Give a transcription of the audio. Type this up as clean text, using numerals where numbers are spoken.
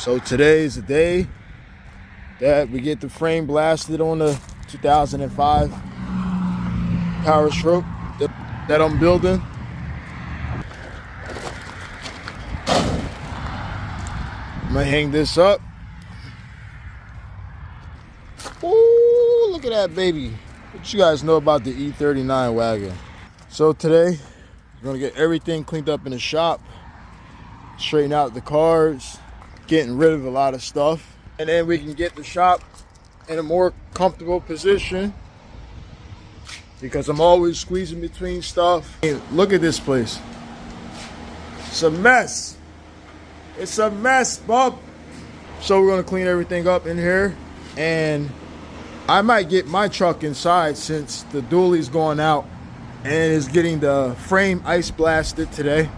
So today is the day that we get the frame blasted on the 2005 Power Stroke that I'm building. I'm gonna hang this up. Ooh, look at that baby. What you guys know about the E39 wagon? So today, we're gonna get everything cleaned up in the shop, straighten out the cars, getting rid of a lot of stuff, and then we can get the shop in a more comfortable position because I'm always squeezing between stuff. Hey, look at this place. It's a mess. It's a mess, bub. So we're gonna clean everything up in here, and I might get my truck inside since the dually's going out and is getting the frame ice blasted today.